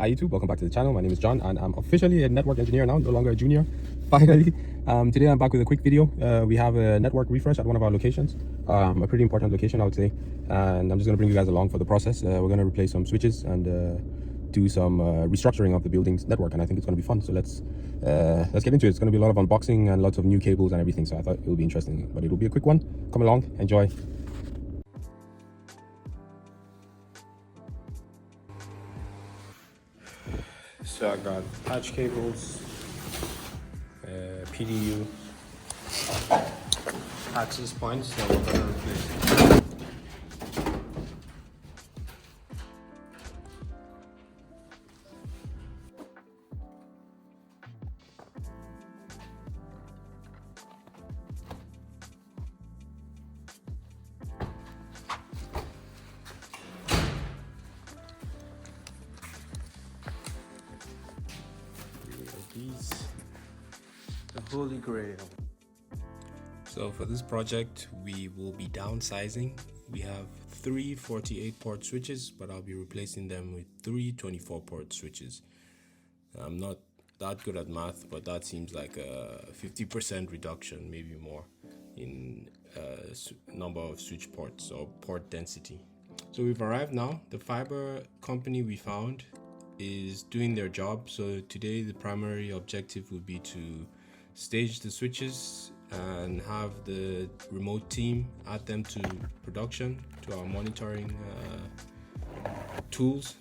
Hi YouTube, welcome back to the channel. My name is John and I'm officially a network engineer now, no longer a junior, finally. Today I'm back with a quick video. We have a network refresh at one of our locations, a pretty important location I would say, and I'm just going to bring you guys along for the process. We're going to replace some switches and do some restructuring of the building's network, and I think it's going to be fun. So let's get into it. It's going to be a lot of unboxing and lots of new cables and everything, so I thought it would be interesting, but it'll be a quick one. Come along, enjoy. So I got patch cables, PDU, access points that we're going to replace. These, the holy grail. So for this project we will be downsizing. We have three 48 port switches, but I'll be replacing them with three 24 port switches. I'm not that good at math, but that seems like a 50% reduction, maybe more, in number of switch ports or port density. So we've arrived now. The fiber company we found is doing their job. So today the primary objective would be to stage the switches and have the remote team add them to production, to our monitoring tools,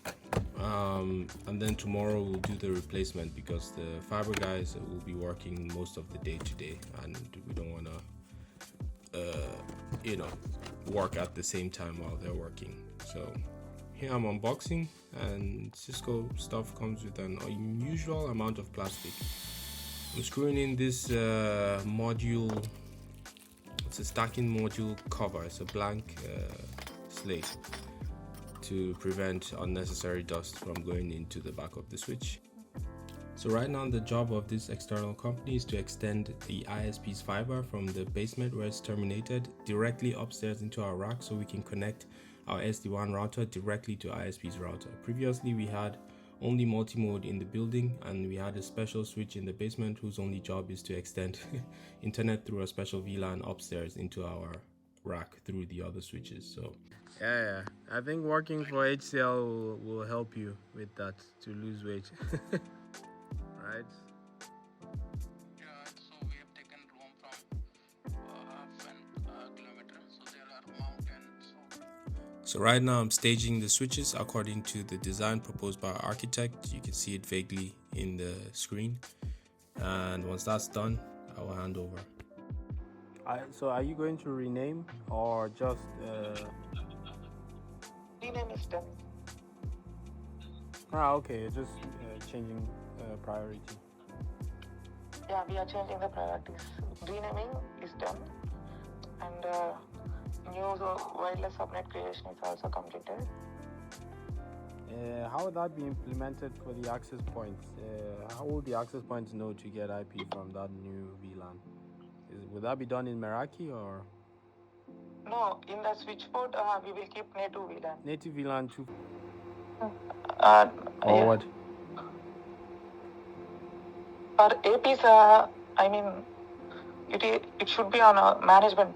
and then tomorrow we'll do the replacement, because the fiber guys will be working most of the day today and we don't want to work at the same time while they're working. So here I'm unboxing, and Cisco stuff comes with an unusual amount of plastic. I'm screwing in this module. It's a stacking module cover. It's a blank slate to prevent unnecessary dust from going into the back of the switch. So right now the job of this external company is to extend the ISP's fiber from the basement where it's terminated directly upstairs into our rack, so we can connect our SD-WAN router directly to ISP's router. Previously we had only multi-mode in the building, and we had a special switch in the basement whose only job is to extend internet through a special VLAN upstairs into our rack through the other switches. So yeah, I think working for HCL will help you with that, to lose weight. Right? Yeah, so we have taken room from half an kilometer, so there are mountains. So right now I'm staging the switches according to the design proposed by our architect. You can see it vaguely in the screen, and once that's done I will hand over. So are you going to rename or just Rename is done. okay, just changing priority. Yeah, we are changing the priorities. Renaming is done, and new wireless subnet creation is also completed. How would that be implemented for the access points? How will the access points know to get IP from that new VLAN? Would that be done in Meraki or? No, in the switchboard we will keep native VLAN. Native VLAN too? Or yeah. what? For APs, I mean, it should be on a management.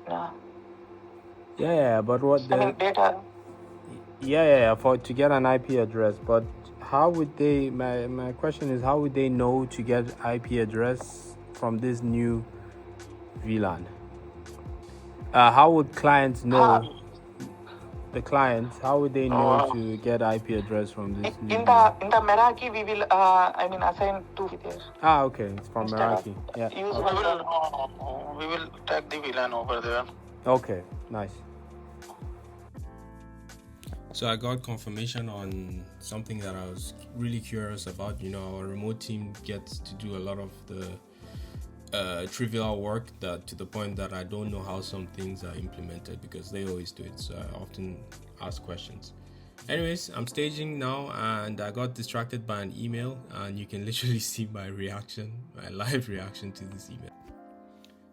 Yeah, but what the? I mean, data. Yeah, for to get an IP address, but how would they? My question is, how would they know to get IP address from this new VLAN? How would clients know? The clients, how would they know to get IP address from this new VLAN? In the Meraki we will assign two there. Okay, it's from Meraki. Yeah. We will tag the VLAN over there. Okay, nice. So I got confirmation on something that I was really curious about. Our remote team gets to do a lot of the trivial work, that to the point that I don't know how some things are implemented, because they always do it, so I often ask questions. Anyways, I'm staging now, and I got distracted by an email, and you can literally see my reaction, my live reaction to this email.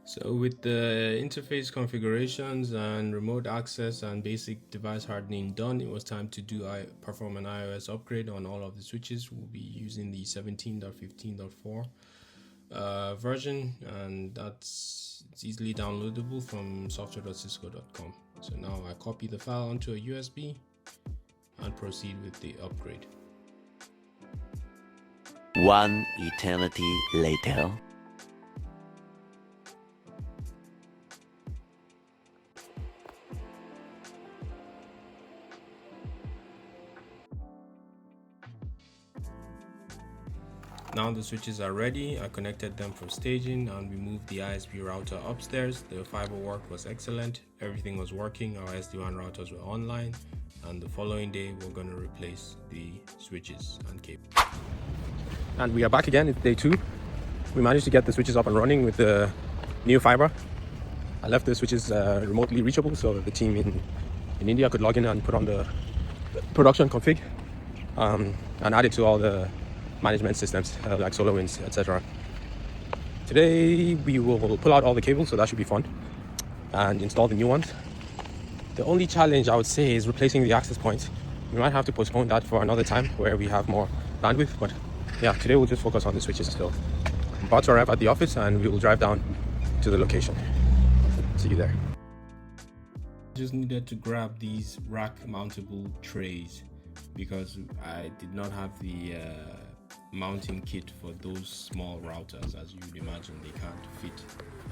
So with the interface configurations and remote access and basic device hardening done, it was time to perform an iOS upgrade on all of the switches. We'll be using the 17.15.4 version, and it's easily downloadable from software.cisco.com. So now I copy the file onto a USB and proceed with the upgrade. One eternity later. Now the switches are ready. I connected them for staging and we moved the ISP router upstairs. The fiber work was excellent. Everything was working. Our SD-WAN routers were online, and the following day we're going to replace the switches and cable. And we are back again. It's day 2. We managed to get the switches up and running with the new fiber. I left the switches remotely reachable so the team in India could log in and put on the production config and add it to all the management systems like SolarWinds, etc. Today we will pull out all the cables, so that should be fun, and install the new ones. The only challenge I would say is replacing the access points. We might have to postpone that for another time where we have more bandwidth, but yeah, today we'll just focus on the switches still. I'm about to arrive at the office and we will drive down to the location. See you there. Just needed to grab these rack mountable trays because I did not have the mounting kit for those small routers. As you would imagine, they can't fit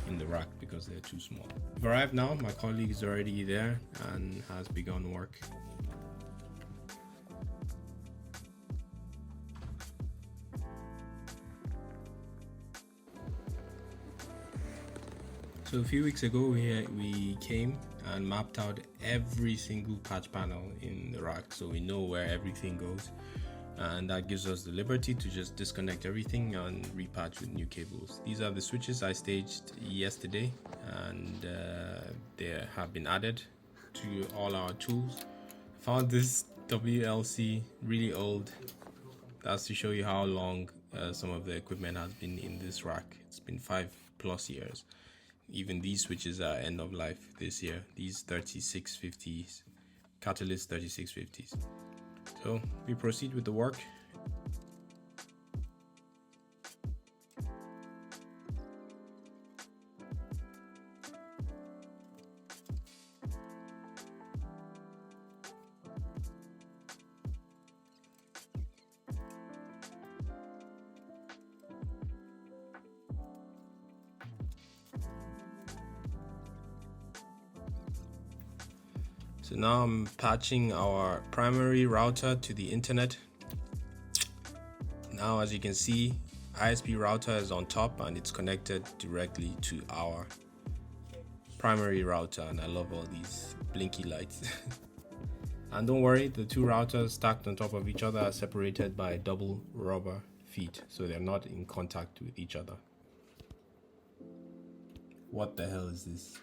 in the rack because they're too small. I've arrived now. My colleague is already there and has begun work. So a few weeks ago we came and mapped out every single patch panel in the rack, so we know where everything goes, and that gives us the liberty to just disconnect everything and repatch with new cables. These are the switches I staged yesterday, and they have been added to all our tools. Found this WLC really old. That's to show you how long some of the equipment has been in this rack. It's been 5+ years. Even these switches are end of life this year. These 3650s, Catalyst 3650s. So we proceed with the work. So now I'm patching our primary router to the internet. Now, as you can see, ISP router is on top and it's connected directly to our primary router, and I love all these blinky lights. And don't worry, the two routers stacked on top of each other are separated by double rubber feet, so they're not in contact with each other. What the hell is this?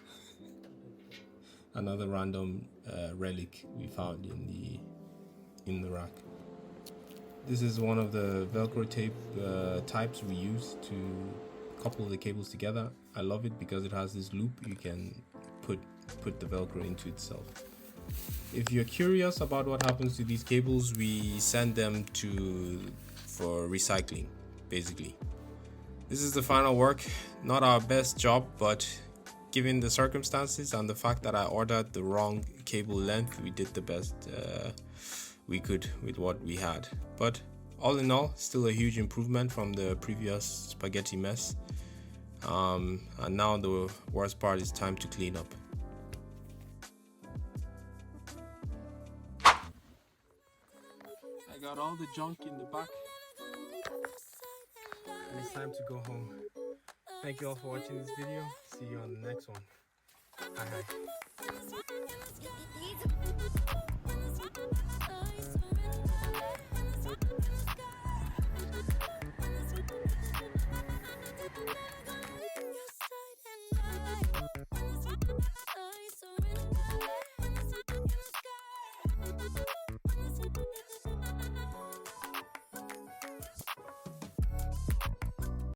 Another random relic we found in the rack. This is one of the Velcro tape types we use to couple the cables together. I love it because it has this loop you can put the Velcro into itself. If you're curious about what happens to these cables, we send them for recycling, basically. This is the final work. Not our best job, but given the circumstances and the fact that I ordered the wrong cable length, we did the best we could with what we had. But all in all, still a huge improvement from the previous spaghetti mess. And now the worst part is time to clean up. I got all the junk in the back, and it's time to go home. Thank you all for watching this video. See you on the next one. Bye.